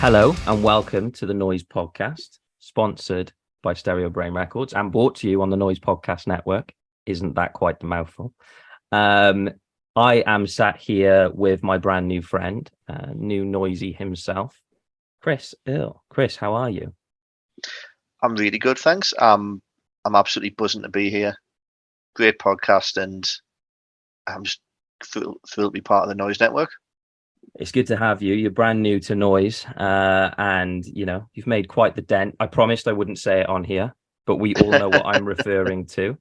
Hello and welcome to the Noizze podcast, sponsored by Stereo Brain Records and brought to you on the Noizze Podcast Network. Isn't that quite the mouthful? I am sat here with my brand new friend, new Noizze himself, Chris. Chris, how are you? I'm really good, thanks. I'm absolutely buzzing to be here. Great podcast, and I'm just thrilled to be part of the Noizze Network. It's good to have you. You're brand new to Noizze, and you've made quite the dent. I promised I wouldn't say it on here, but we all know what I'm referring to.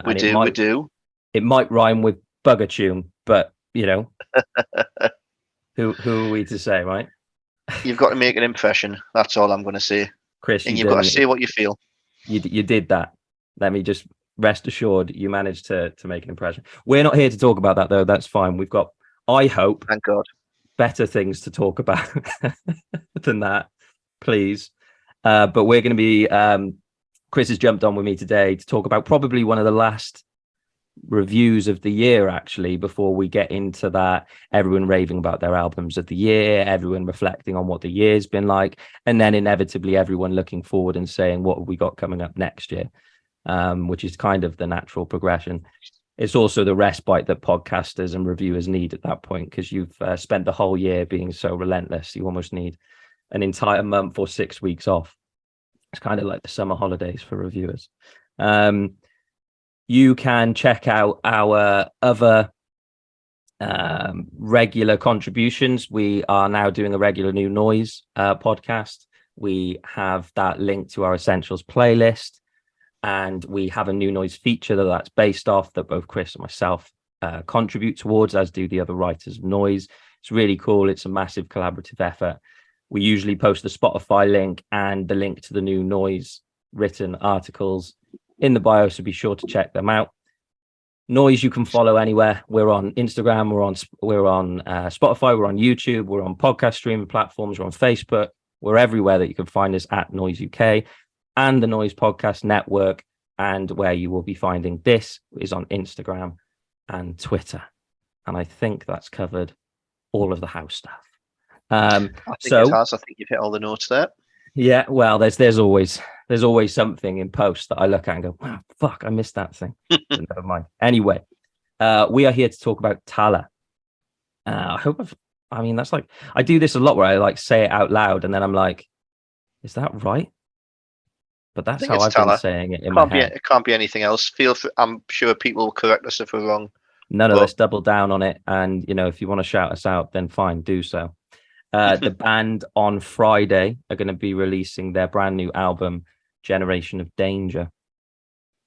We do. It might rhyme with bugger tune, but who are we to say, right? You've got to make an impression. That's all I'm going to say. Chris, and you've got to say what you feel. You did that. Let me just rest assured you managed to make an impression. We're not here to talk about that, though. That's fine. We've got, I hope, thank God, better things to talk about than that, please. But we're going to be, Chris has jumped on with me today to talk about probably one of the last reviews of the year, actually, before we get into that. Everyone raving about their albums of the year, everyone reflecting on what the year's been like, and then inevitably everyone looking forward and saying, what have we got coming up next year? Which is kind of the natural progression. It's also the respite that podcasters and reviewers need at that point, because you've spent the whole year being so relentless. You almost need an entire month or 6 weeks off. It's kind of like the summer holidays for reviewers. You can check out our other regular contributions. We are now doing a regular new Noizze podcast. We have that linked to our Essentials playlist. And we have a new Noizze feature that's based off that both Chris and myself contribute towards, as do the other writers of Noizze. It's really cool. It's a massive collaborative effort. We usually post the Spotify link and the link to the new Noizze written articles in the bio, so be sure to check them out. Noizze you can follow anywhere. We're on Instagram, we're on Spotify, we're on YouTube, we're on podcast streaming platforms, we're on Facebook. We're everywhere that you can find us at Noizze UK and the Noizze Podcast Network. And where you will be finding this is on Instagram and Twitter. And I think that's covered all of the house stuff. I think it has. I think you've hit all the notes there. Yeah, well, there's always something in post that I look at and go, wow, fuck, I missed that thing. Never mind. Anyway, we are here to talk about Tallah. That's like, I do this a lot where I like say it out loud and then I'm like, is that right? But that's how I've been saying it in my head. It can't be anything else. I'm sure people will correct us if we're wrong. Let's double down on it. And, if you want to shout us out, then fine, do so. The band on Friday are going to be releasing their brand new album, Generation of Danger.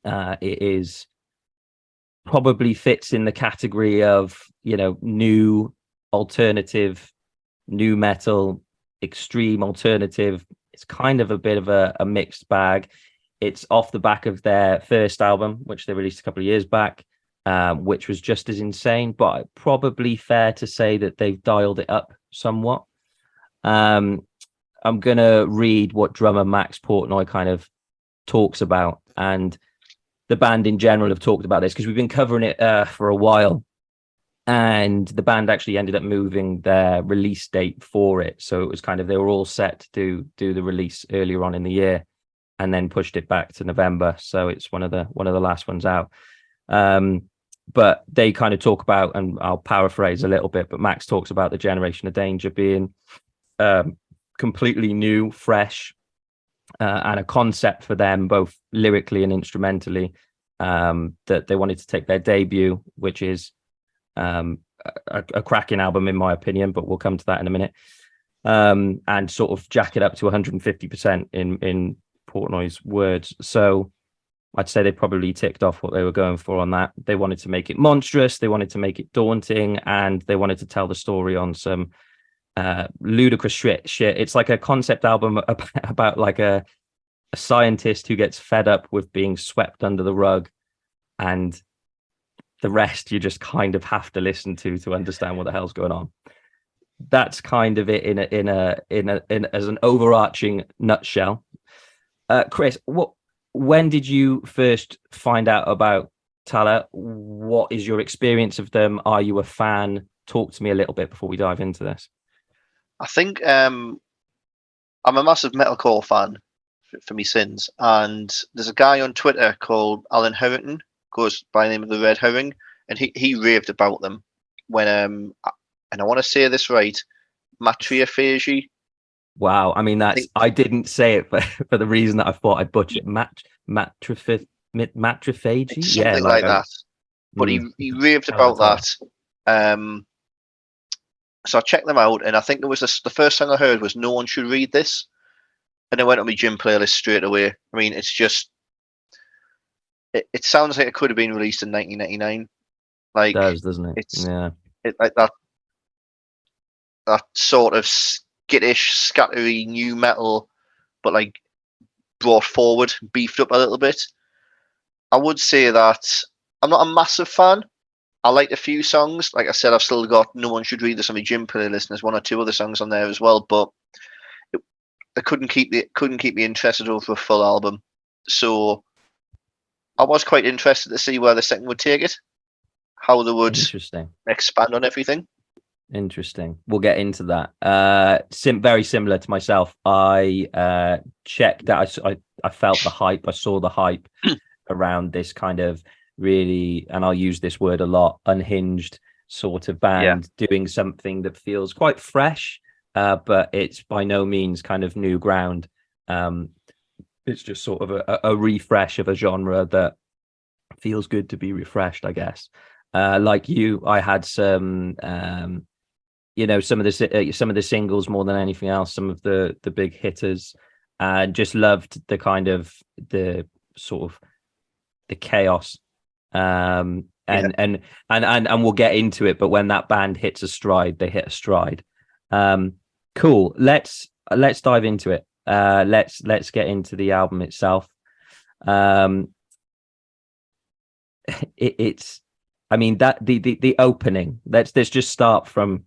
It is probably fits in the category of, new alternative, new metal, extreme alternative. It's kind of a bit of a mixed bag. It's off the back of their first album, which they released a couple of years back, which was just as insane, but probably fair to say that they've dialed it up somewhat. I'm going to read what drummer Max Portnoy kind of talks about, and the band in general have talked about this because we've been covering it for a while, and the band actually ended up moving their release date for it. So it was kind of, they were all set to do the release earlier on in the year and then pushed it back to November. So it's one of the last ones out. But they kind of talk about, and I'll paraphrase a little bit, but Max talks about the Generation of Danger being completely new, fresh, and a concept for them, both lyrically and instrumentally, that they wanted to take their debut, which is a cracking album in my opinion, but we'll come to that in a minute, and sort of jack it up to 150% in Portnoy's words. So I'd say they probably ticked off what they were going for on that. They wanted to make it monstrous, they wanted to make it daunting, and they wanted to tell the story on some ludicrous shit. It's like a concept album about like a scientist who gets fed up with being swept under the rug, and the rest you just kind of have to listen to understand what the hell's going on. That's kind of it in as an overarching nutshell. Chris, when did you first find out about Tallah? What is your experience of them? Are you a fan? Talk to me a little bit before we dive into this. I think I'm a massive metalcore fan for me sins, and there's a guy on Twitter called Alan Harrington, goes by the name of the Red Herring, and he raved about them when and I want to say this right, matriophagy. Wow. I mean, I think I didn't say it for the reason that I thought I'd butcher it. Matrophagy. it's Yeah. something like that. But Mm, he raved hell of a about title. that. So I checked them out, and I think it was the first song I heard was "No One Should Read This," and I went on my gym playlist straight away. I mean, it's just it sounds like it could have been released in 1999. Like Does, doesn't it? it's Yeah. like that sort of skittish, scattery new metal, but like brought forward, beefed up a little bit. I would say that I'm not a massive fan. I like a few songs. Like I said, I've still got "No One Should Read This" on my gym playlist, and there's one or two other songs on there as well. But it, I couldn't keep me interested over a full album. So I was quite interested to see where the second would take it, how they would Interesting. expand on everything. Interesting. We'll get into that. Very similar to myself. I checked that. I felt the hype. I saw the hype around this kind of really, and I'll use this word a lot, unhinged sort of Yeah, band doing something that feels quite fresh, but it's by no means kind of new ground. It's just sort of a refresh of a genre that feels good to be refreshed, I guess. Like you, I had some some of the singles more than anything else, some of the big hitters, and just loved the kind of the sort of the chaos. yeah. And we'll get into it, but when that band hits a stride, they hit a stride. Cool. Let's dive into it. Let's get into the album itself. It's I mean that the opening, let's just start from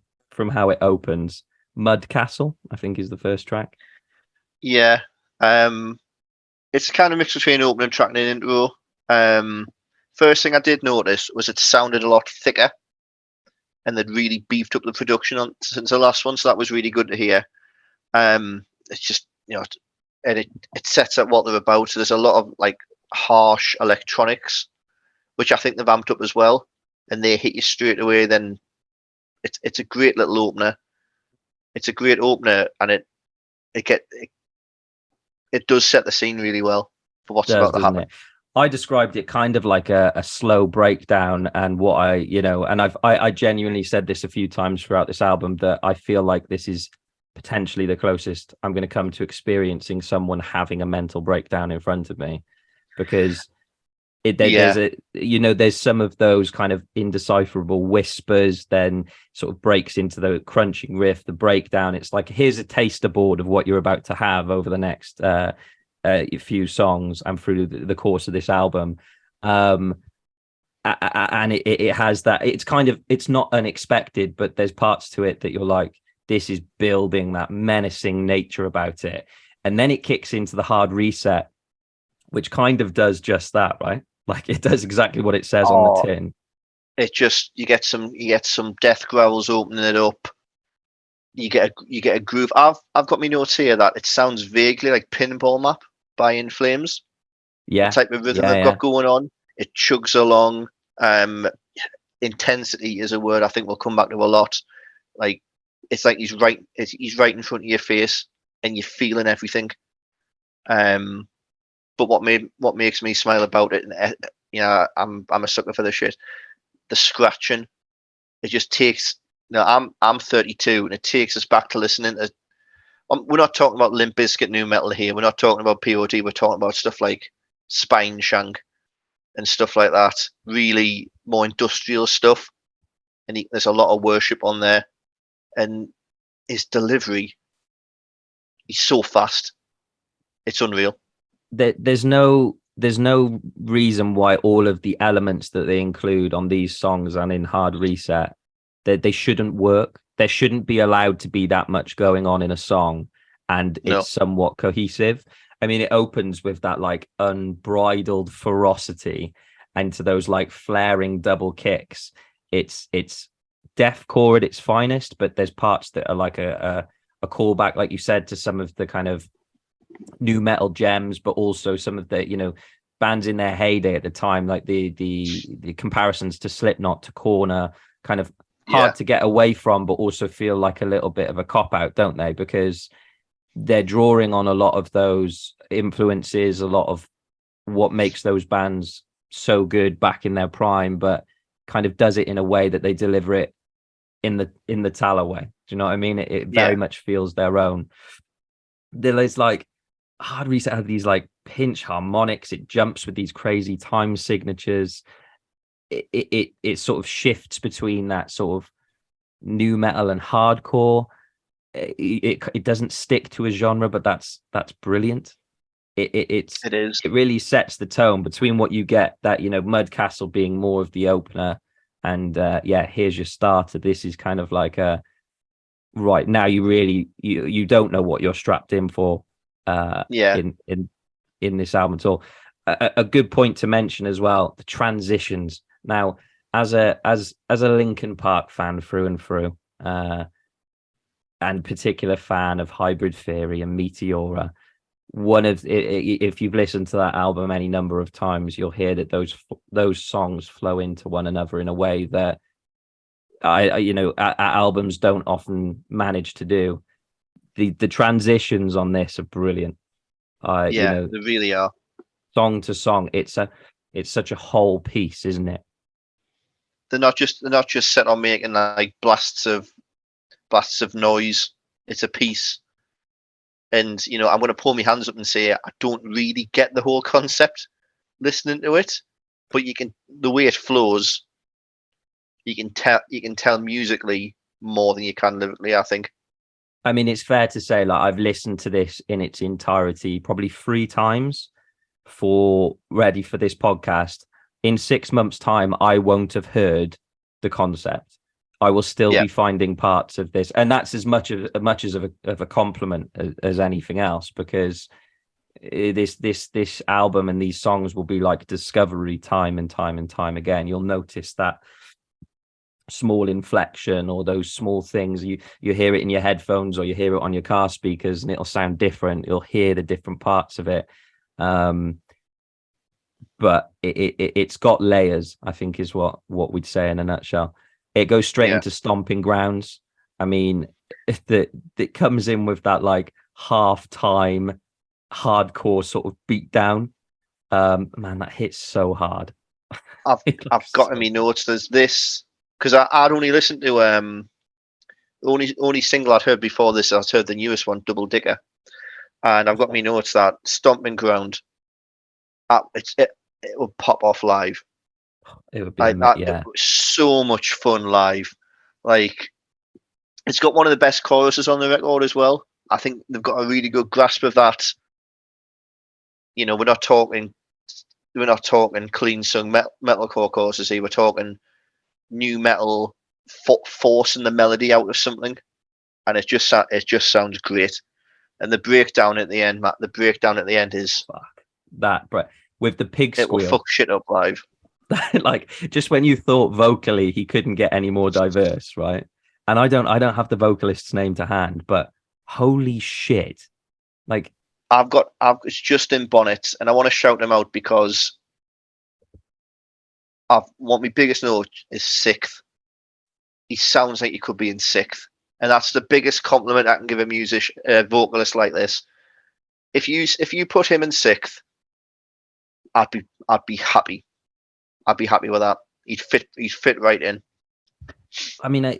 how it opens. Mud Castle, I think, is the first track. Yeah. It's kind of mixed between opening track and an intro. First thing I did notice was it sounded a lot thicker, and they'd really beefed up the production on since the last one, so that was really good to hear. It's just and it sets up what they're about. So there's a lot of like harsh electronics, which I think they've amped up as well, and they hit you straight away. Then it's a great little opener. It's a great opener, and it does set the scene really well for what's Does, about to doesn't happen. it? I described it kind of like a slow breakdown, and what I genuinely said this a few times throughout this album, that I feel like this is potentially the closest I'm going to come to experiencing someone having a mental breakdown in front of me, because Yeah, there's some of those kind of indecipherable whispers, then sort of breaks into the crunching riff, the breakdown. It's like, here's a taster board of what you're about to have over the next few songs and through the course of this album. And it has that, it's not unexpected, but there's parts to it that you're like, this is building that menacing nature about it. And then it kicks into the hard reset, which kind of does just that, right? Like, it does exactly what it says on the oh, tin. it just you get some death growls opening it up. You get a groove. I've got my notes here that it sounds vaguely like Pinball Map by In Flames. The Yeah, type of rhythm yeah, they've yeah. got going on. It chugs along. Um, Intensity is a word I think we'll come back to a lot. Like it's like he's right in front of your face, and you're feeling everything. Um, but what makes me smile about it, and I'm a sucker for this shit. The scratching, it just takes. I'm 32, and it takes us back to listening to. We're not talking about Limp Bizkit new metal here. We're not talking about POD. We're talking about stuff like Spine Shank and stuff like that. Really more industrial stuff, and there's a lot of worship on there. And his delivery, he's so fast. It's unreal. There's no reason why all of the elements that they include on these songs and in Hard Reset, that they shouldn't work. There shouldn't be allowed to be that much going on in a song and No, it's somewhat cohesive. I mean, it opens with that like unbridled ferocity, and to those like flaring double kicks. It's deathcore at its finest, but there's parts that are like a callback, like you said, to some of the kind of new metal gems, but also some of the, bands in their heyday at the time, like the comparisons to Slipknot, to Corner, kind of Yeah, hard to get away from, but also feel like a little bit of a cop out, don't they? Because they're drawing on a lot of those influences, a lot of what makes those bands so good back in their prime, but kind of does it in a way that they deliver it in the Tallah way. Do you know what I mean? It very yeah, much feels their own. There's like Hard Reset had these like pinch harmonics. It jumps with these crazy time signatures. It sort of shifts between that sort of new metal and hardcore. It doesn't stick to a genre, but that's brilliant. it is. It really sets the tone between what you get, that Mudcastle being more of the opener, and here's your starter. This is kind of like a right now you don't know what you're strapped in for Yeah, in this album at all. A good point to mention as well, the transitions. Now, as a Linkin Park fan through and through, and particular fan of Hybrid Theory and Meteora, if you've listened to that album any number of times, you'll hear that those songs flow into one another in a way that albums don't often manage to do. The transitions on this are brilliant. yeah, they really are. Song to song, it's such a whole piece, isn't it? They're not just set on making like blasts of noise. It's a piece. And I'm going to pull my hands up and say I don't really get the whole concept listening to it, but the way it flows, you can tell musically more than you can lyrically, I think. I mean, it's fair to say, like, I've listened to this in its entirety probably 3 times for ready for this podcast. In 6 months' time, I won't have heard the concept. I will still Yeah, be finding parts of this, and that's as much of a compliment as anything else, because this album and these songs will be like discovery time and time and time again. You'll notice that small inflection or those small things. You hear it in your headphones or you hear it on your car speakers, and it'll sound different. You'll hear the different parts of it. But it's got layers, I think, is what we'd say in a nutshell. It goes straight yeah. into Stomping Grounds. I mean, it comes in with that like half-time hardcore sort of beat down. Man, that hits so hard. I've It I've looks got in so my notes. There's this because I'd only listened to only single I'd heard before this. I'd heard the newest one, Double Dicker, and I've got my notes that Stomping Ground. It will pop off live. it would be a It yeah. was so much fun live. Like it's got one of the best choruses on the record as well. I think they've got a really good grasp of that. We're not talking clean sung metalcore choruses here. We're talking new metal forcing the melody out of something, and it just sounds great. And the breakdown at the end, Matt, the breakdown at the end is Fuck that, but with the pig it will squeal. fuck shit up live. Like, just when you thought vocally he couldn't get any more diverse, right? And I don't have the vocalist's name to hand, but holy shit. Like, It's Justin Bonnet, and I want to shout him out because my biggest note is sixth. He sounds like he could be in sixth, and that's the biggest compliment I can give a vocalist like this. If you put him in sixth, I'd be happy. I'd be happy with that. He'd fit right in. I mean,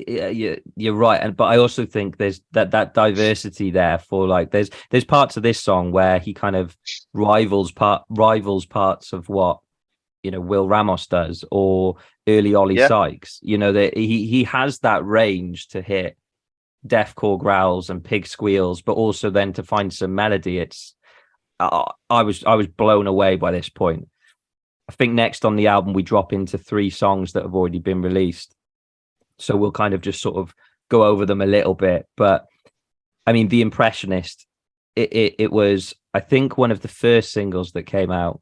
you're right, but I also think there's that diversity there for like there's parts of this song where he kind of rivals parts of what Will Ramos does, or early Ollie Yeah, Sykes. That he has that range to hit deathcore growls and pig squeals, but also then to find some melody. It's I was blown away by this point. I think next on the album we drop into 3 songs that have already been released, so we'll kind of just sort of go over them a little bit. But I mean, The Impressionist, it was, I think, one of the first singles that came out.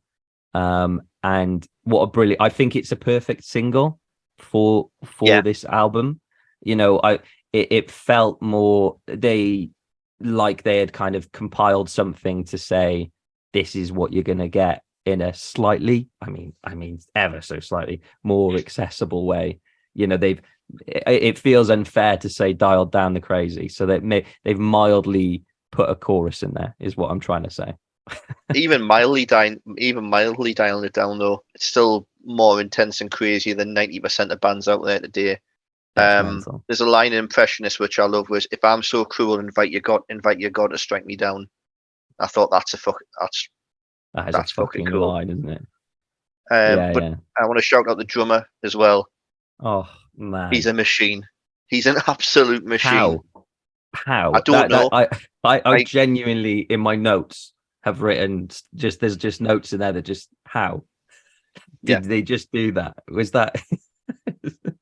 And what a brilliant, I think it's a perfect single for yeah, this album. It felt more, like they had kind of compiled something to say this is what you're going to get in a slightly, I mean ever so slightly more accessible way. It feels unfair to say dialed down the crazy, so they've mildly put a chorus in there is what I'm trying to say. Even mildly dialing it down though, it's still more intense and crazy than 90% of bands out there today. That's mental. There's a line in Impressionist which I love, was, "If I'm so cruel, invite your God to strike me down." I thought That is a that's fucking fucking cool. line, isn't it? Yeah, But yeah. I want to shout out the drummer as well. Oh He's man. a machine. He's an absolute machine. How? I How? don't know. I Like, genuinely in my notes have written just there's just notes in there that just how yeah, did they just do that? Was that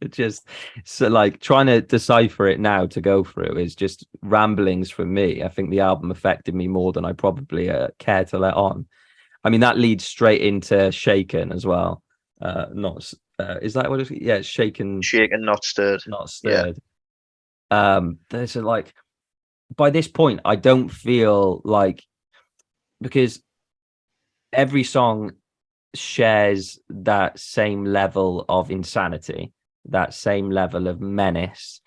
just so like trying to decipher it now to go through is just ramblings from me. I think the album affected me more than I probably care to let on. I mean, that leads straight into Shaken as well. Not is that what it's, yeah, it's Shaken, shaken, not stirred. not Yeah, stirred. There's a like by this point, I don't feel like because every song shares that same level of insanity, that same level of menace,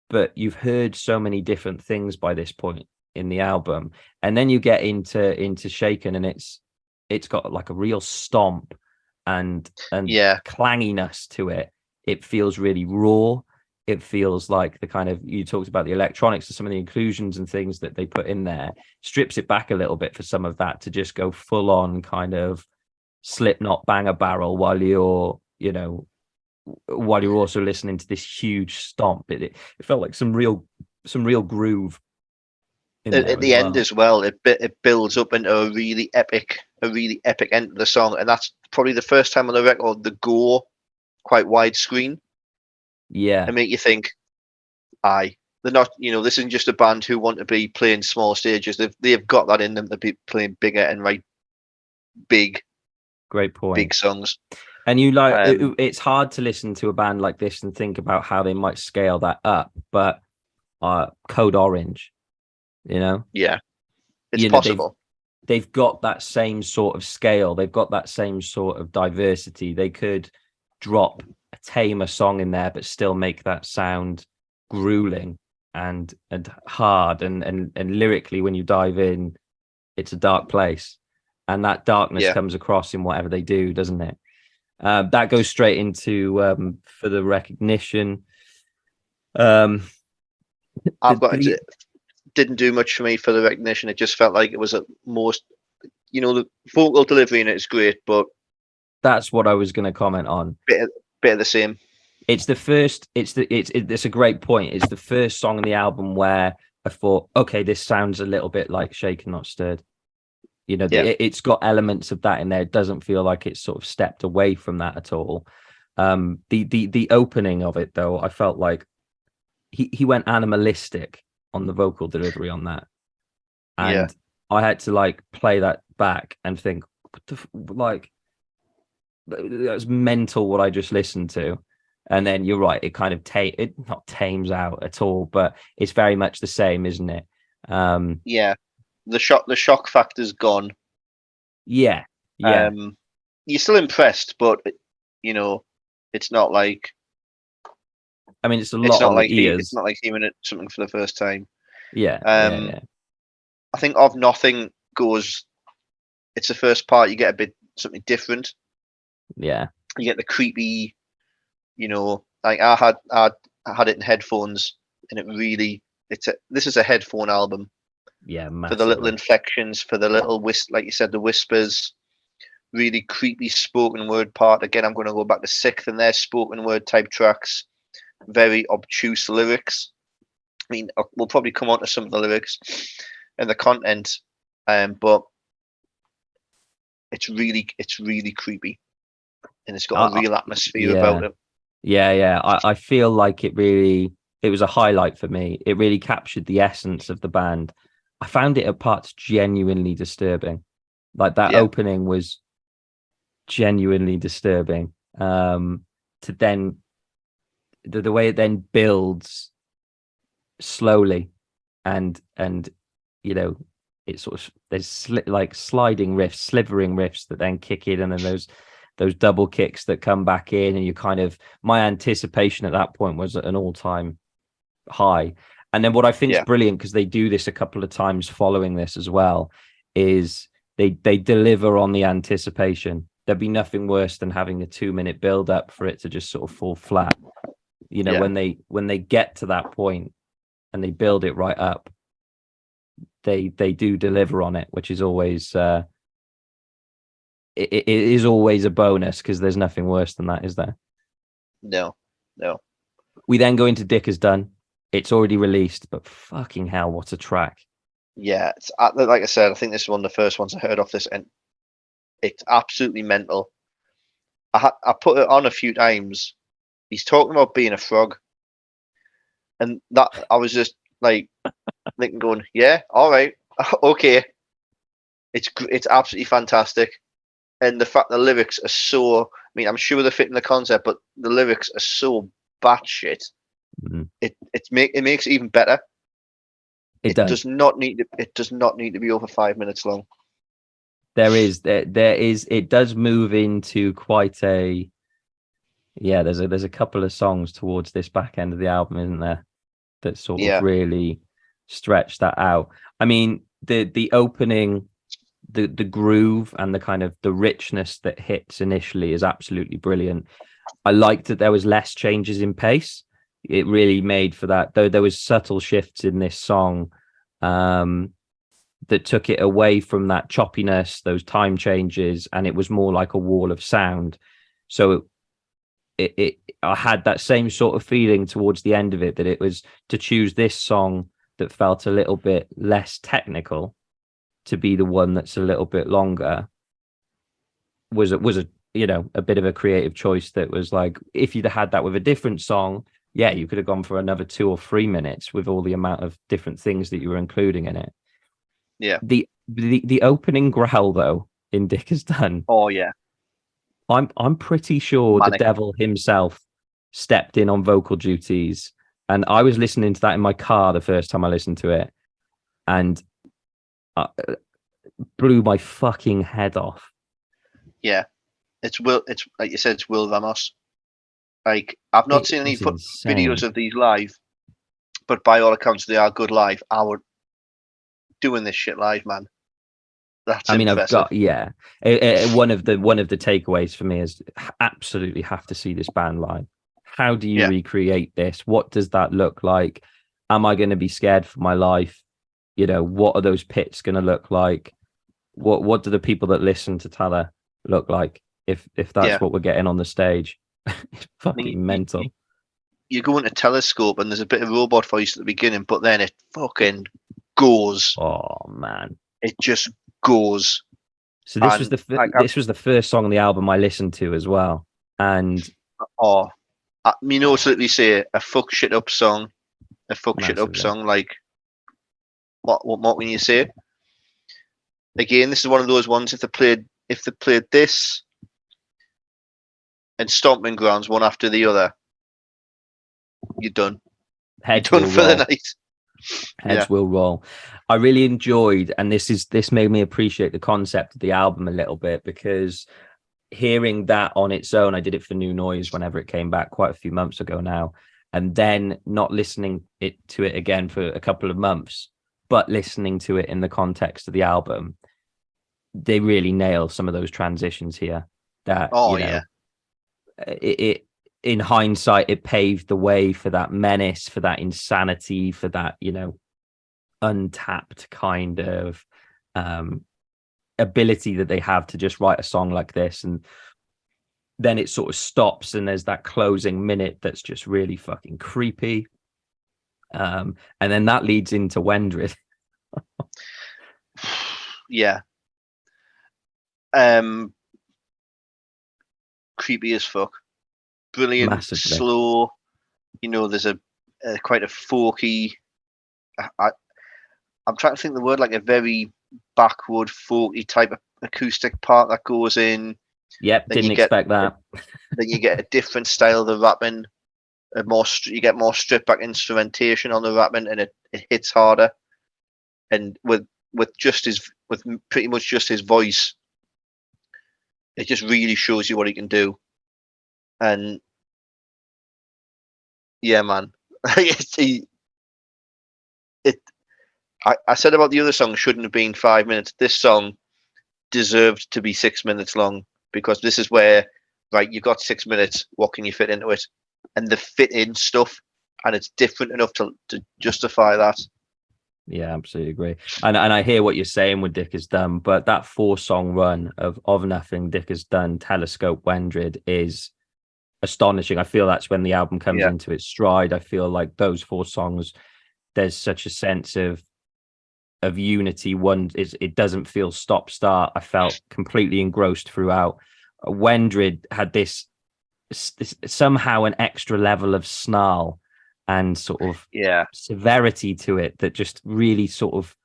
but you've heard so many different things by this point in the album, and then you get into Shaken, and it's got like a real stomp and yeah, clanginess to it. It feels really raw. It feels like the kind of, you talked about the electronics and some of the inclusions and things that they put in there, strips it back a little bit for some of that to just go full on kind of Slipknot banger barrel while you're also listening to this huge stomp. It felt like some real groove in at there as the end well. as well, it builds up into a really epic end of the song, and that's probably the first time on the record the go quite widescreen Yeah, and make you think, aye, they're not, this isn't just a band who want to be playing small stages. They've got that in them to be playing bigger and write big great point. big songs. And Um, it's hard to listen to a band like this and think about how they might scale that up, but Code Orange, you know, yeah, it's you know they've possible. they've got that same sort of scale. They've got that same sort of diversity. They could drop a tamer song in there, but still make that sound grueling and hard and lyrically. When you dive in, it's a dark place, and that darkness Yeah, comes across in whatever they do, doesn't it? That goes straight into for the recognition. Um, I've got the it. Didn't do much for me for the recognition. It just felt like it was at most, the vocal delivery in it is great, but That's what I was going to comment on. bit of the same. It's the first. It's a great point. It's the first song on the album where I thought, okay, this sounds a little bit like Shaken Not Stirred. Yeah, It's got elements of that in there. It doesn't feel like it's sort of stepped away from that at all. The opening of it though, I felt like he went animalistic on the vocal delivery on that, yeah, and I had to like play that back and think, what like that was mental what I just listened to. And then you're right, it kind of it not tames out at all, but it's very much the same, isn't it? yeah. The shock factor's gone. Yeah, yeah. Um, you're still impressed, but you know, it's not like I mean, it's a it's lot not on the like it's ears. not like hearing it something for the first time. Yeah, yeah, Um, yeah, I think Of Nothing goes. It's the first part. You get a bit something different. yeah, You get the creepy. Like I had it in headphones, and it really. This is a headphone album yeah, for the little massively. inflections, for the little like you said, the whispers. Really creepy spoken word part. Again, I'm going to go back to Sixth and their spoken word type tracks. Very obtuse lyrics. I mean, we'll probably come on to some of the lyrics and the content, but it's really creepy, and it's got a I, real atmosphere about yeah, it. yeah. I feel like it was a highlight for me. It really captured the essence of the band. I found it at parts genuinely disturbing. Like that Yeah, opening was genuinely disturbing. To then the way it then builds slowly and you know, it's sort of there's like sliding riffs, slivering riffs that then kick in, and then those double kicks that come back in, and you kind of my anticipation at that point was at an all-time high. And then what I think is Yeah. brilliant, because they do this a couple of times following this as well, is they deliver on the anticipation. There'd be nothing worse than having a 2-minute build up for it to just sort of fall flat. You know, Yeah. when they get to that point and they build it right up, they do deliver on it, which is always it is always a bonus, because there's nothing worse than that, is there? No. We then go into Dick Is Done. It's already released, but fucking hell, what a track. Yeah, it's like I said, I think this is one of the first ones I heard off this, and it's absolutely mental. I put it on a few times. He's talking about being a frog, and that I was just like thinking, going, yeah, all right, okay. It's absolutely fantastic, and the fact the lyrics are so. I mean, I'm sure they're fitting the concept, but the lyrics are so batshit. Mm. It makes it even better. It does. Does not need to. It does not need to be over 5 minutes long. There is it does move into quite a there's a couple of songs towards this back end of the album, isn't there, that sort of Yeah, really stretch that out. I mean, the opening, the groove and the kind of the richness that hits initially is absolutely brilliant. I liked that there was less changes in pace. It really made for that, though there was subtle shifts in this song that took it away from that choppiness, those time changes, and it was more like a wall of sound. So I had that same sort of feeling towards the end of it, that it was to choose this song that felt a little bit less technical to be the one that's a little bit longer was a a bit of a creative choice. That was like, if you'd had that with a different song, yeah, you could have gone for another 2 or 3 minutes with all the amount of different things that you were including in it. yeah. The opening growl, though, in Dick Is Done, Oh yeah, I'm pretty sure the manic. devil himself stepped in on vocal duties, and I was listening to that in my car the first time I listened to it, and uh, blew my fucking head off. Yeah, it's Will. It's like you said, it's Will Ramos. Like I've not It seen any was videos insane. of these live, but by all accounts, they are good live. I would doing this shit live, man. That's I mean, I've impressive. got one of the takeaways for me is absolutely have to see this band live. How do you Yeah, recreate this? What does that look like? Am I going to be scared for my life? You know, what are those pits going to look like? What do the people that listen to Tallah look like if that's yeah. what we're getting on the stage? It's I mean, fucking mental. you go into Telescope and there's a bit of robot voice at the beginning, but then it fucking goes. Oh man. It just goes. So And this was the first song on the album I listened to as well, and oh, me notes literally say a fuck shit up song, a fuck shit up massively. song. Like what can you say? Again, this is one of those ones. If they played this and Stomping Grounds one after the other, you're done. You're Heads done will for the roll. night. Yeah, Heads will roll. I really enjoyed, and this made me appreciate the concept of the album a little bit, because hearing that on its own, I did it for New Noise whenever it came back quite a few months ago now, and then not listening to it again for a couple of months, but listening to it in the context of the album, they really nail some of those transitions here. That oh yeah, it in hindsight, it paved the way for that menace, for that insanity, for that untapped kind of ability that they have to just write a song like this, and then it sort of stops and there's that closing minute that's just really fucking creepy, and then that leads into Wendred. yeah. Creepy as fuck. Brilliant, Massively. slow. There's a quite a folky. I, I'm trying to think the word, like a very backward folky type of acoustic part that goes in. Yep, Then didn't you get expect that. then you get a different style of the rapping. You get more stripped back instrumentation on the rapping, and it hits harder. and with pretty much just his voice, it just really shows you what he can do. And yeah, man, I said about the other song shouldn't have been 5 minutes. This song deserved to be 6 minutes long, because this is where, right, you've got 6 minutes. What can you fit into it? And the fit in stuff, and it's different enough to justify that. Yeah, absolutely agree. And I hear what you're saying with Dick Is Done, but that 4-song run of Nothing, Dick Is Done, Telescope, Wendred is astonishing. I feel that's when the album comes Yeah, into its stride. I feel like those 4 songs, there's such a sense of unity. One is, it doesn't feel stop start. I felt completely engrossed throughout. Wendred had this somehow an extra level of snarl and sort of yeah, severity to it that just really sort of,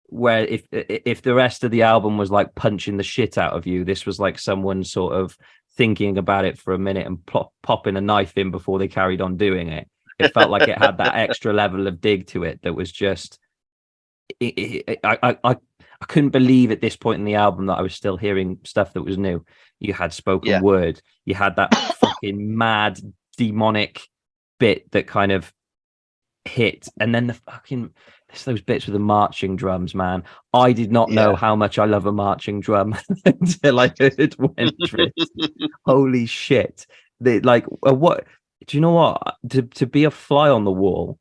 where if the rest of the album was like punching the shit out of you, this was like someone sort of thinking about it for a minute and popping a knife in before they carried on doing it. It felt like it had that extra level of dig to it that was just I couldn't believe at this point in the album that I was still hearing stuff that was new. You had spoken yeah, word, you had that fucking mad demonic bit that kind of hit, and then the fucking, it's those bits with the marching drums, man. I did not know yeah. how much I love a marching drum until I heard Wendrit. Holy shit. Like what do you know, what to be a fly on the wall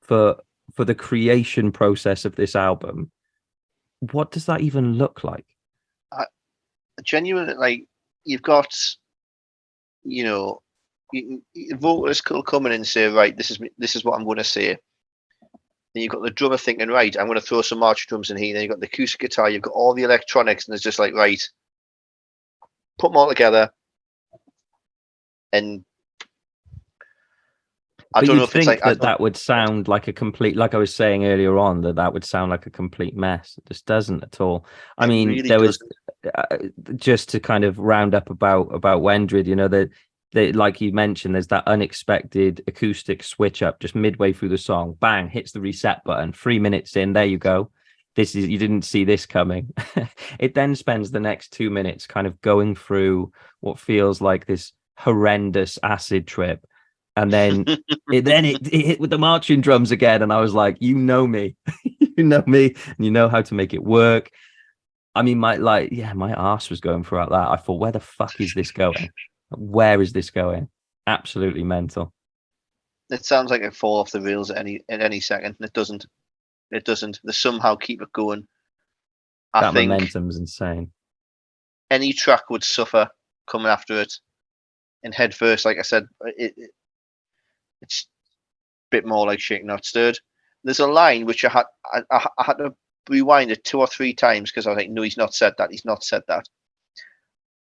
for the creation process of this album? What does that even look like? I, genuinely, like, you've got, you know, vocalists could come in and say, right, this is what I'm going to say. Then you've got the drummer thinking, right, I'm going to throw some march drums in here. Then you've got the acoustic guitar, you've got all the electronics, and it's just like, right, put them all together. And I But don't know you'd if it's like, think that that would sound like a complete, like I was saying earlier on, that would sound like a complete mess. It just doesn't at all. I it mean, really there was doesn't. just to kind of round up about Wendred, you know, that like you mentioned, there's that unexpected acoustic switch up just midway through the song. Bang, hits the reset button. 3 minutes in, there you go. This is, you didn't see this coming. It then spends the next 2 minutes kind of going through what feels like this horrendous acid trip, and then it hit with the marching drums again, and I was like, you know me, you know me, and you know how to make it work. I mean, my ass was going throughout that. I thought, where the fuck is this going? Where is this going? Absolutely mental. It sounds like it fall off the rails at any second. It doesn't. It doesn't. They somehow keep it going. I That think momentum's insane. any track would suffer coming after it. And head first, like I said, it's a bit more like shaken not stirred. There's a line which I had to rewind it 2 or 3 times because I was like, no, he's not said that. He's not said that.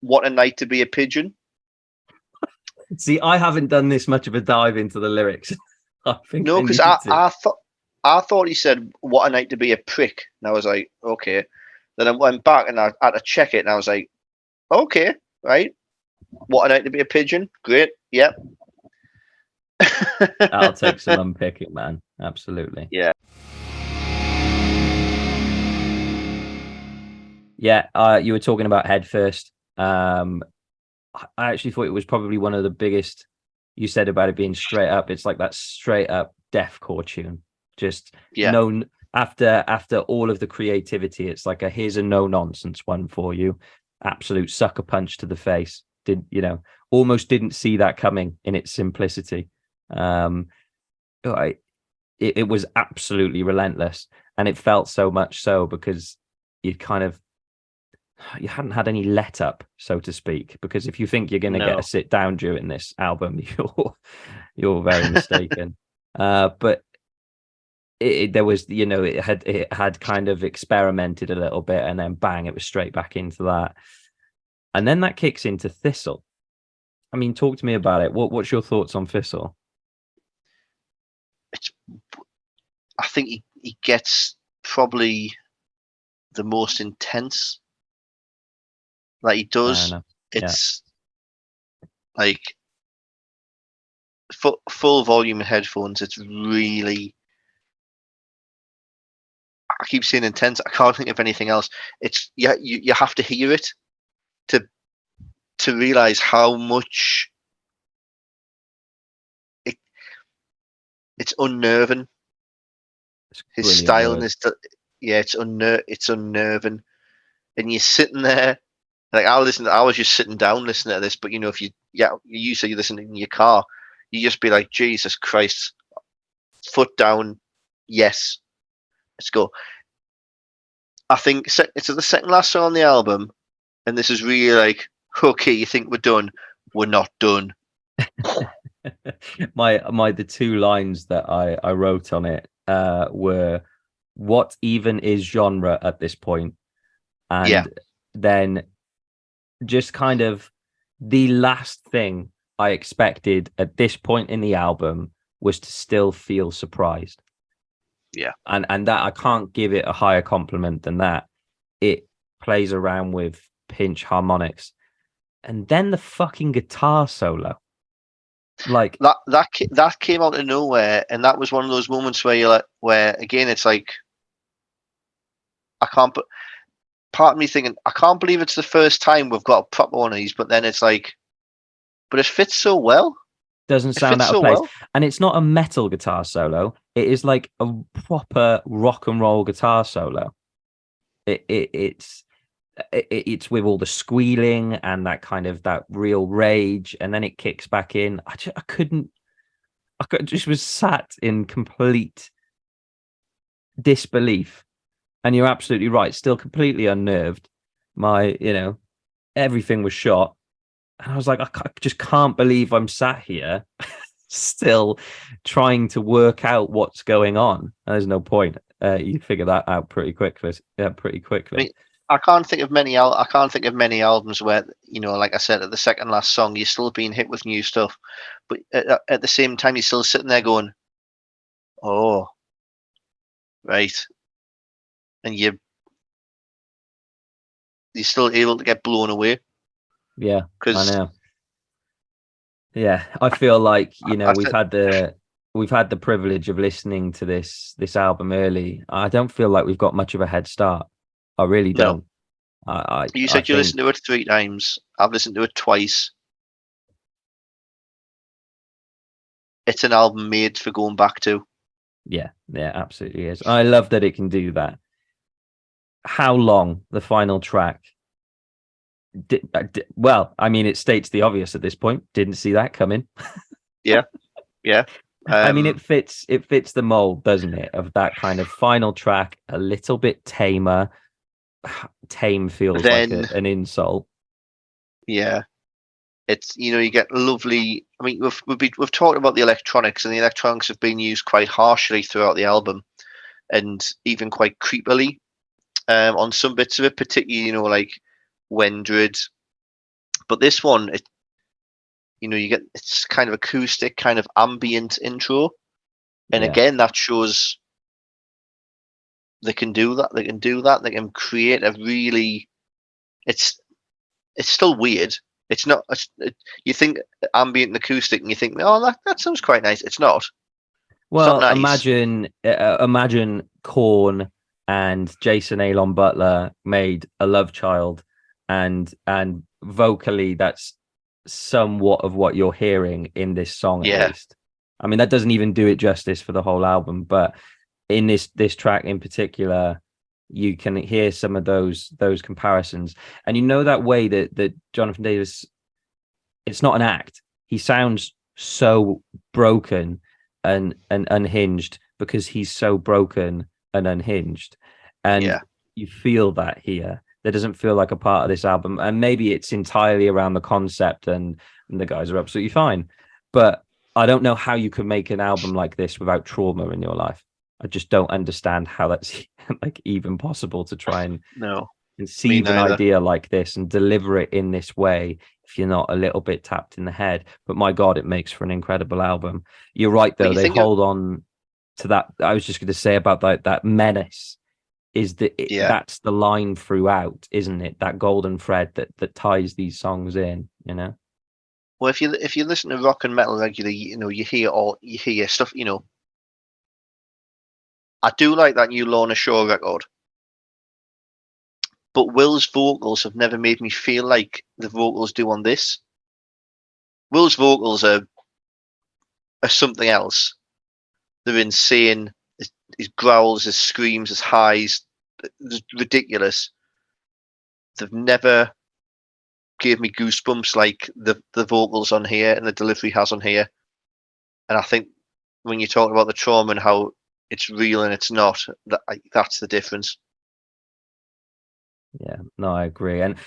What a night to be a pigeon. See, I haven't done this much of a dive into the lyrics. I think No, I because need to. I thought he said what a night to be a prick, and I was like, okay. Then I went back and I had to check it, and I was like, okay, right. What a night to be a pigeon. Great. Yep. That'll take some unpicking, man. Absolutely. Yeah. Yeah, you were talking about Head First. I actually thought it was probably one of the biggest. You said about it being straight up. It's like that straight up deathcore tune. Just Yeah. no, after all of the creativity, it's like a here's a no nonsense one for you. Absolute sucker punch to the face. Did you know? Almost didn't see that coming in its simplicity. Um, I, it was absolutely relentless, and it felt so much so because you kind of, you hadn't had any let up, so to speak. Because if you think you're going to get a No. sit down during this album, you're very mistaken. But there was, you know, it had kind of experimented a little bit, and then bang, it was straight back into that, and then that kicks into Thistle. I mean, talk to me about it. What's your thoughts on Thistle? It's, I think he gets probably the most intense that he Fair does. enough. Yeah. It's like full volume headphones. It's really, I keep saying intense. I can't think of anything else. It's you have to hear it to realize how much it it's unnerving. It's His brilliant style and word. yeah, it's unnerving. And you're sitting there like I was just sitting down listening to this, but if you say you're listening in your car, you just be like, Jesus Christ, foot down, yes, let's go. I think it's the second last song on the album, and this is really like, okay, you think we're done? We're not done. The two lines that I wrote on it were, what even is genre at this point? Yeah, And then just kind of the last thing I expected at this point in the album was to still feel surprised. yeah. And that, I can't give it a higher compliment than that. It plays around with pinch harmonics, and then the fucking guitar solo, like, That came out of nowhere, and that was one of those moments where you're like, where again, it's like, I can't. Part of me thinking, I can't believe it's the first time we've got a proper one of these, but then it's like, but it fits so well. doesn't It sound fits out of so place. well. And it's not a metal guitar solo, it is like a proper rock and roll guitar solo. It's with all the squealing and that kind of that real rage, and then it kicks back in. I just was sat in complete disbelief. And you're absolutely right, still completely unnerved. Everything was shot, and I was like, I just can't believe I'm sat here still trying to work out what's going on. There's no point. You figure that out pretty quickly. Yeah, pretty I quickly. mean, I can't think of many. I can't think of many albums where like I said, at the second last song, you're still being hit with new stuff, but at the same time, you're still sitting there going, "Oh, right," and you're still able to get blown away Yeah, I because know. Yeah, I feel like I we've said had the privilege of listening to this album early. I don't feel like we've got much of a head start. I really no. don't. I You I said you think listened to it 3 times. I've listened to it twice. It's an album made for going back to. yeah, yeah, absolutely is. I love that it can do that. How long the final track? Well, I mean, it states the obvious at this point. Didn't see that coming. Yeah, yeah. I mean, Um, it fits the mold, doesn't it? Of that kind of final track, a little bit tamer. Tame feels like then an insult. yeah, it's you get lovely. I mean, we've talked about the electronics, and the electronics have been used quite harshly throughout the album, and even quite creepily on some bits of it, particularly like Wendred. But this one, you get it's kind of acoustic, kind of ambient intro, and Yeah. again that shows they can do that. They can do that. They can create a really. It's still weird. It's not. You think ambient and acoustic, and you think, oh, that sounds quite nice. It's not. It's not Well, nice. imagine Korn and Jason Alon Butler made a love child, and vocally that's somewhat of what you're hearing in this song, at Yeah, least. I mean, that doesn't even do it justice for the whole album, but in this track in particular, you can hear some of those comparisons. And that way that Jonathan Davis, it's not an act. He sounds so broken and unhinged because he's so broken and unhinged. And yeah. you feel that here. That doesn't feel like a part of this album. And maybe it's entirely around the concept, and the guys are absolutely fine. But I don't know how you could make an album like this without trauma in your life. I just don't understand how that's like even possible to try and No, me conceive an neither. idea like this and deliver it in this way if you're not a little bit tapped in the head. But my God, it makes for an incredible album. You're right, But though. you They think of hold on to that. I was just going to say about that menace is that yeah. that's the line throughout, isn't it? That golden thread that ties these songs in, you know? Well, if you listen to rock and metal regularly, you hear stuff. I do like that new Lorna Shore record, but Will's vocals have never made me feel like the vocals do on this. Will's vocals are something else. They're insane. His growls, his screams, his highs, ridiculous. They've never gave me goosebumps like the vocals on here and the delivery has on here. And I think when you talk about the trauma and how it's real and it's not, that's the difference. Yeah, no, I agree. And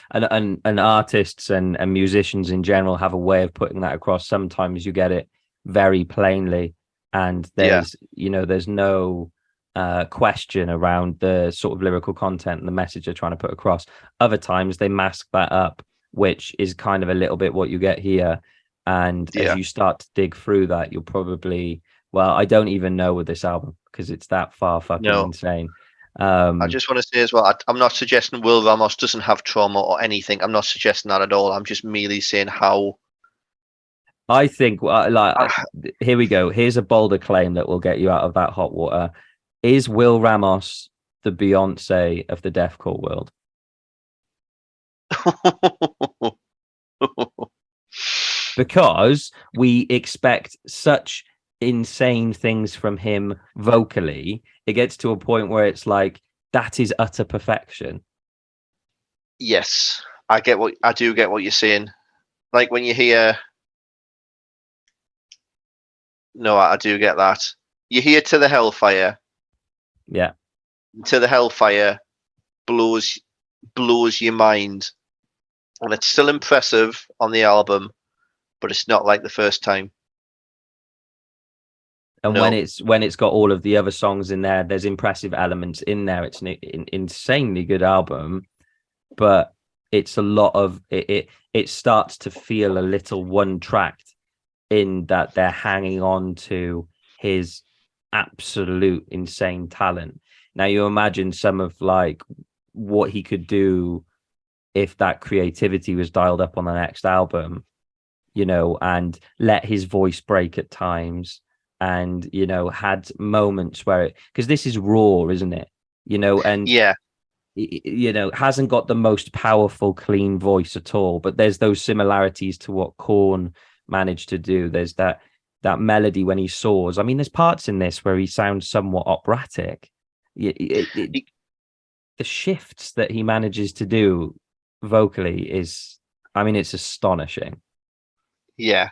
artists and musicians in general have a way of putting that across. Sometimes you get it very plainly, and there's there's no question around the sort of lyrical content and the message they're trying to put across. Other times they mask that up, which is kind of a little bit what you get here. And as you start to dig through that, you'll probably, well, I don't even know with this album because it's that far fucking insane. I just want to say as well, I'm not suggesting Will Ramos doesn't have trauma or anything. I'm not suggesting that at all. I'm just merely saying how. I think, here we go. Here's a bolder claim that will get you out of that hot water. Is Will Ramos the Beyonce of the deathcore world? Because we expect such insane things from him vocally, it gets to a point where it's like that is utter perfection. Yes, I do get what you're saying. Like when you hear, no, I do get that. You hear To the Hellfire. Yeah. To the Hellfire blows your mind, and it's still impressive on the album, but it's not like the first time. And when it's got all of the other songs in there, there's impressive elements in there. It's an insanely good album, but it's a lot of it. It starts to feel a little one-tracked in that they're hanging on to his absolute insane talent. Now you imagine some of like what he could do if that creativity was dialed up on the next album, and let his voice break at times. And had moments where because this is raw, isn't it? And hasn't got the most powerful clean voice at all, but there's those similarities to what Korn managed to do. There's that melody when he soars. I mean, there's parts in this where he sounds somewhat operatic. The shifts that he manages to do vocally is, I mean, it's astonishing. Yeah,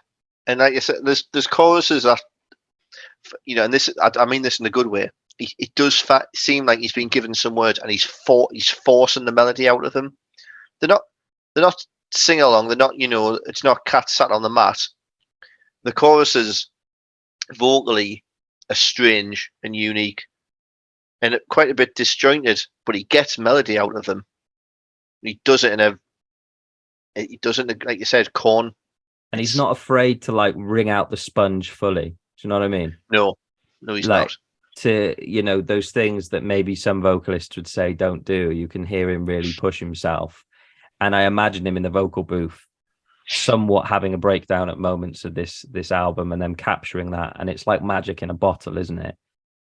and like you said, there's choruses that, and this, I mean this in a good way. It does seem like he's been given some words and he's forcing the melody out of them. They're not sing along. They're not, it's not cat sat on the mat. The choruses vocally are strange and unique and quite a bit disjointed, but he gets melody out of them. He does it like you said, Korn. And he's not afraid to like wring out the sponge fully. Do you know what I mean? No, he's not. To, those things that maybe some vocalists would say don't do. You can hear him really push himself. And I imagine him in the vocal booth somewhat having a breakdown at moments of this album and then capturing that. And it's like magic in a bottle, isn't it?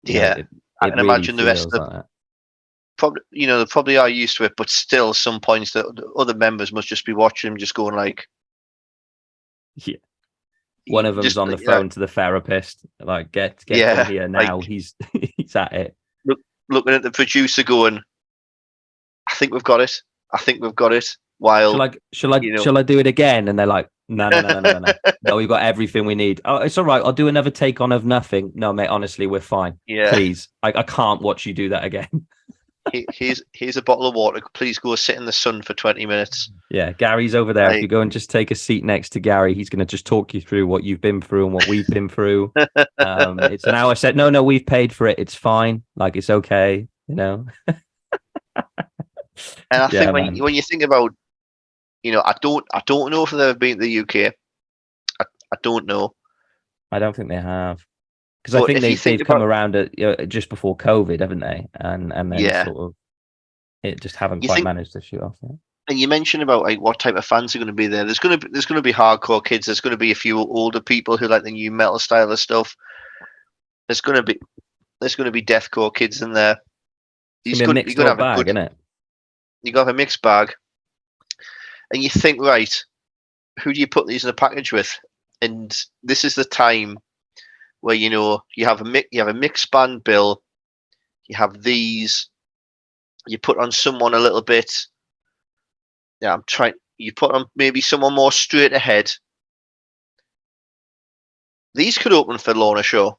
I can really imagine the rest of them. Probably, they probably are used to it, but still some points that the other members must just be watching him just going like, yeah. One of them's on the phone to the therapist, like, get from here now. Like, he's at it. Looking at the producer going, I think we've got it. While shall I do it again? And they're like, no. No, we've got everything we need. Oh, it's all right. I'll do another take on of nothing. No, mate, honestly, we're fine. Yeah. Please. I can't watch you do that again. Here's a bottle of water. Please go sit in the sun for 20 minutes. Yeah, Gary's over there. If you go and just take a seat next to Gary, he's going to just talk you through what you've been through and what we've been through. It's an hour set. No, we've paid for it. It's fine. Like, it's okay, And I think when you think about, I don't know if they've ever been to the UK. I don't know. I don't think they have. Because I think they've come around just before COVID, haven't they? And then sort of it just haven't quite managed to shoot off. Yeah. And you mentioned about like what type of fans are going to be there. There's going to be hardcore kids. There's going to be a few older people who like the new metal style of stuff. There's going to be there's going to be deathcore kids in there. It's gonna be a You're mixed going to up have a bag, good. isn't it? You got to have a mixed bag, and you think, right, who do you put these in a package with? And this is the time where you have a mixed band bill. You have these. You put on someone a little bit. Yeah, I'm trying. You put on maybe someone more straight ahead. These could open for Lorna Shaw.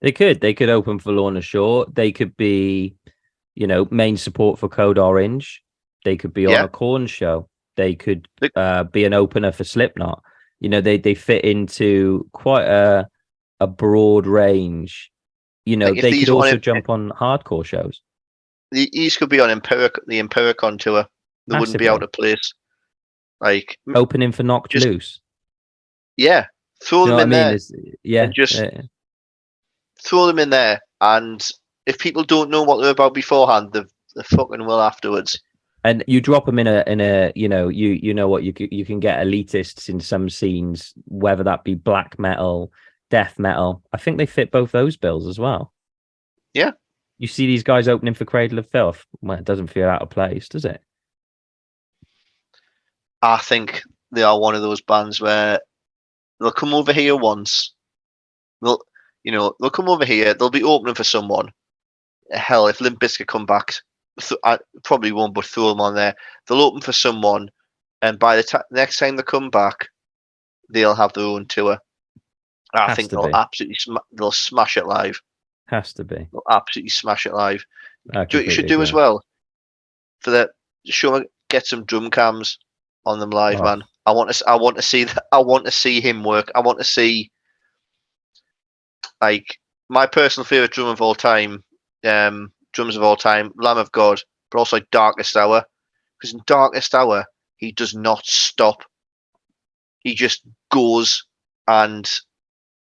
They could open for Lorna Shaw. They could be, main support for Code Orange. They could be on Yeah, a Corn show. They could They- be an opener for Slipknot. They fit into quite a broad range. like if They could these were also on, jump on hardcore shows these could be on the Empiricon tour. They wouldn't be out massively. of place. Like, Opening for Knocked just Loose. yeah, throw Do you know them what I in mean? there It's, yeah, and just throw them in there. And if people don't know what they're about beforehand, they fucking will afterwards. and you drop them in a you know what you can get elitists in some scenes, whether that be black metal, death metal. I think they fit both those bills as well. Yeah, You see these guys opening for Cradle of Filth. Well, it doesn't feel out of place, does it? I think they are one of those bands where they'll come over here once. They'll they'll come over here. They'll be opening for someone. Hell, if Limp Bizkit come back, I probably won't, but throw them on there. They'll open for someone, and by the next time they come back, they'll have their own tour. I Has think to be. they'll smash it live. Has to be. They'll absolutely smash it live. I Do what you should completely do as agree. well for that. Show get some drum cams on them live, Oh, man. I want to see that. I want to see him work. I want to see, like, my personal favorite drum of all time. Drums of all time, Lamb of God, but also Darkest Hour. Because in Darkest Hour, he does not stop. He just goes, and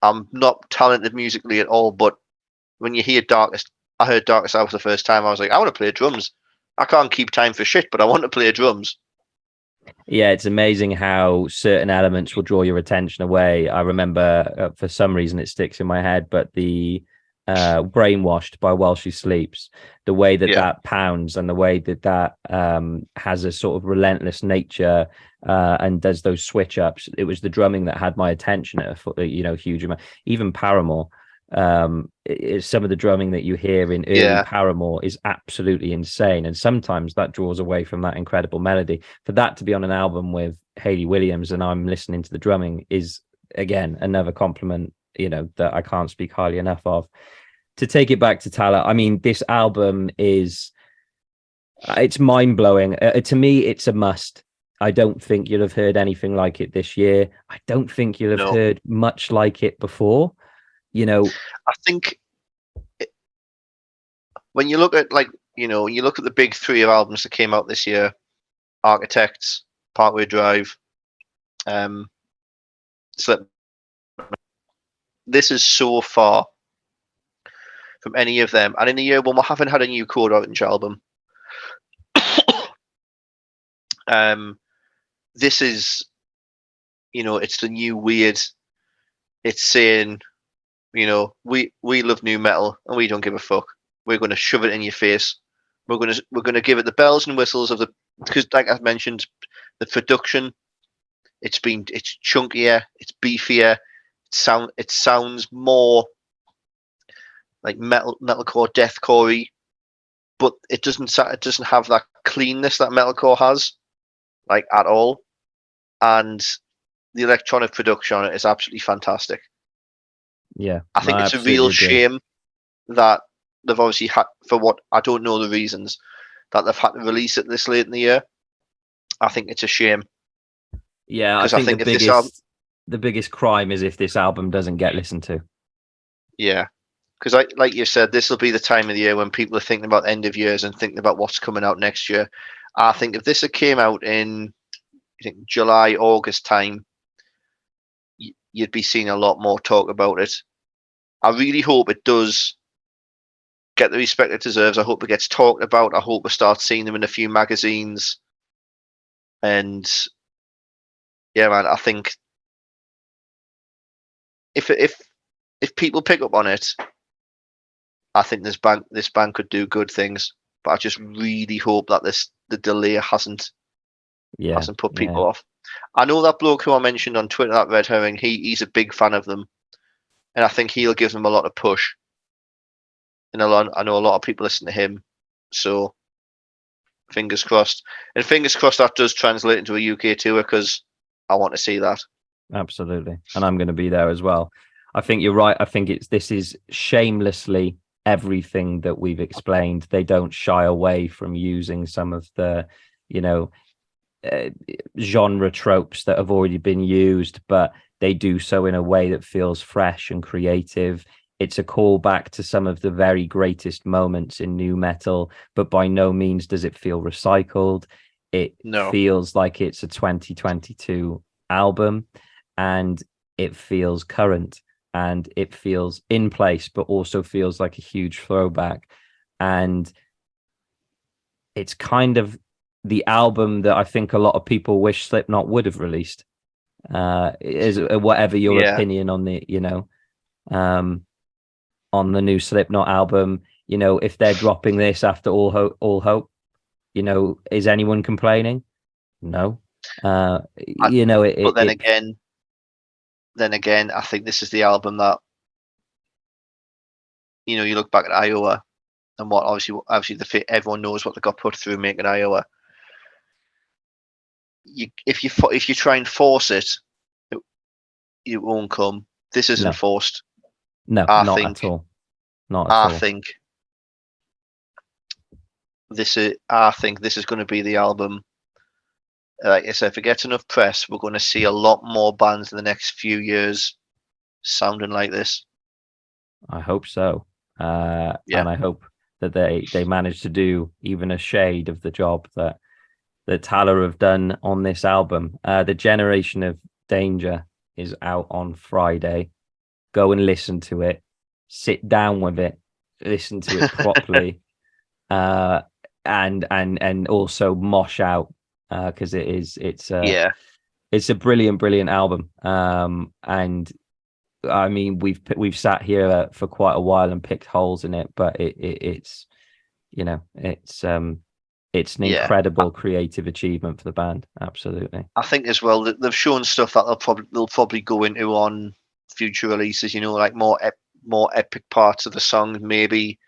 I'm not talented musically at all, but when you hear I heard Darkest Hour for the first time, I was like, I want to play drums. I can't keep time for shit, but I want to play drums. yeah, it's amazing how certain elements will draw your attention away. I remember, for some reason, it sticks in my head, but the brainwashed by While She Sleeps, the way that Yeah, that pounds and the way that has a sort of relentless nature, and does those switch ups. It was the drumming that had my attention at huge amount. Even Paramore, some of the drumming that you hear in early yeah, Paramore is absolutely insane, and sometimes that draws away from that incredible melody. For that to be on an album with Hayley Williams and I'm listening to the drumming is, again, another compliment, that I can't speak highly enough of. To take it back to Tallah, I mean, this album is, it's mind-blowing. To me, it's a must. I don't think you'll have heard anything like it this year. I don't think you'll have no. heard much like it before. You know, I think when you look at, like, when you look at the big three of albums that came out this year, Architects, Parkway Drive, um, Slip. This is so far from any of them, and in a year when we haven't had a new Code Orange album, um, this is, it's the new weird. It's saying, we love new metal and we don't give a fuck. We're going to shove it in your face. We're going to give it the bells and whistles of the, because, like I mentioned, the production. It's chunkier, it's beefier. It sounds more like metalcore, deathcore, but it doesn't have that cleanness that metalcore has, like, at all. And the electronic production on it is absolutely fantastic. yeah, I think I it's a real absolutely agree. shame that they've obviously had, for what I don't know the reasons, that they've had to release it this late in the year. I think it's a shame, Yeah, I because I think think if this album, the biggest crime is if this album doesn't get listened to. yeah, because, like you said, this will be the time of the year when people are thinking about end of years and thinking about what's coming out next year. I think if this had came out in, I think, July, August time, you'd be seeing a lot more talk about it. I really hope it does get the respect it deserves. I hope it gets talked about. I hope we start seeing them in a few magazines. And yeah, man, I think if people pick up on it, I think this band could do good things, but I just really hope that the delay hasn't put people off. I know that bloke who I mentioned on Twitter, that Red Herring, he's a big fan of them, and I think he'll give them a lot of push. And I know a lot of people listen to him, so fingers crossed. And fingers crossed that does translate into a UK tour, because I want to see that. Absolutely. And I'm going to be there as well. I think you're right. I think this is shamelessly everything that we've explained. They don't shy away from using some of the, you know, genre tropes that have already been used, but they do so in a way that feels fresh and creative. It's a callback to some of the very greatest moments in nu metal, but by no means does it feel recycled. It feels like it's a 2022 album, and it feels current, and it feels in place, but also feels like a huge throwback. And it's kind of the album that I think a lot of people wish Slipknot would have released. Is whatever your opinion on the, on the new Slipknot album, if they're dropping this after All Hope, is anyone complaining? No. But then again, I think this is the album that, you look back at Iowa, and what obviously everyone knows what they got put through making Iowa. If you try and force it, it won't come. This isn't forced. No, not at all. Not at all. I think this is going to be the album. Like I said, if it gets enough press, we're going to see a lot more bands in the next few years sounding like this. I hope so. And I hope that they manage to do even a shade of the job that Tallah have done on this album. The Generation of Danger is out on Friday. Go and listen to it. Sit down with it. Listen to it properly. And also mosh out, because it's a brilliant album. And I mean, we've sat here for quite a while and picked holes in it, but it's an incredible creative achievement for the band. Absolutely. I think as well that they've shown stuff that they'll probably go into on future releases. Like more epic parts of the song. Maybe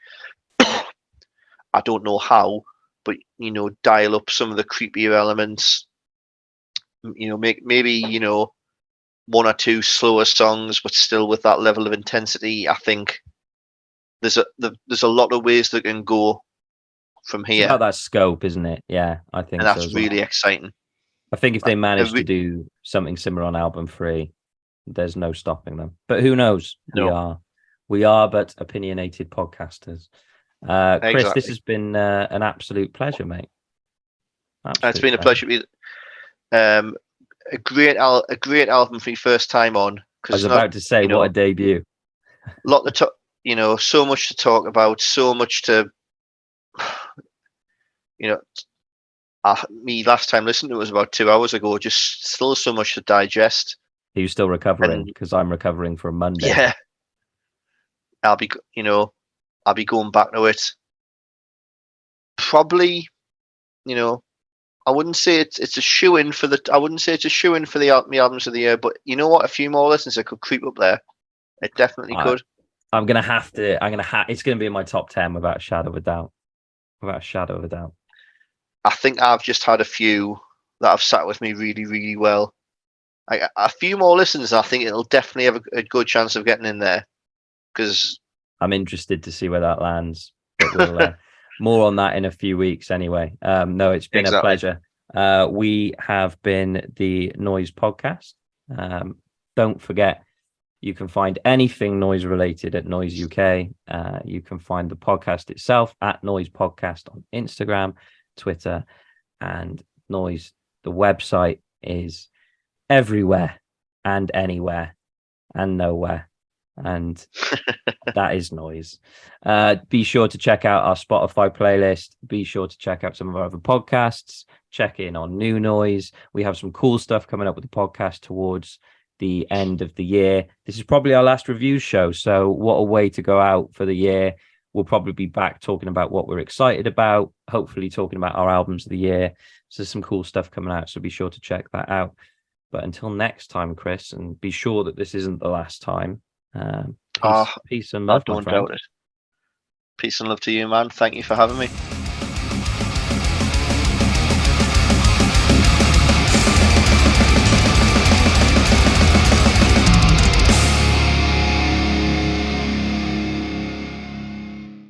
I don't know how, but dial up some of the creepier elements. Maybe one or two slower songs, but still with that level of intensity. I think there's a lot of ways that can go from here. It's about that scope, isn't it? Yeah, I think, and that's really exciting. I think if they manage to do something similar on album 3, there's no stopping them. But who knows? We are but opinionated podcasters. Chris, this has been an absolute pleasure, mate. It's been a pleasure. A great album for your first time on. I was about to say, what a debut! So much to talk about, so much to, me last time listening to it was about 2 hours ago. Just still so much to digest. Are you still recovering? Because I'm recovering from Monday. Yeah, I'll be going back to it. Probably, I wouldn't say it's a shoe-in for the. I wouldn't say it's a shoe-in for the albums of the year, but you know what? A few more listens that could creep up there. It definitely could. I'm gonna have to. It's gonna be in my top 10 without a shadow of a doubt. Without a shadow of a doubt. I think I've just had a few that have sat with me really, really well. A few more listens, I think it'll definitely have a good chance of getting in there. Because I'm interested to see where that lands. But we'll more on that in a few weeks anyway. No, it's been a pleasure. We have been the Noizze Podcast. Don't forget, you can find anything Noizze related at Noizze UK. You can find the podcast itself at Noizze Podcast on Instagram, Twitter, and Noizze. The website is everywhere and anywhere and nowhere. And that is Noizze. Be sure to check out our Spotify playlist. Be sure to check out some of our other podcasts. Check in on New Noizze. We have some cool stuff coming up with the podcast towards the end of the year. This is probably our last review show, so what a way to go out for the year. we'll probably be back talking about what we're excited about, hopefully talking about our albums of the year. So there's some cool stuff coming out, so be sure to check that out. But until next time, Chris, and be sure that this isn't the last time. Peace and love, my don't friend. doubt it. Peace and love to you, man. Thank you for having me.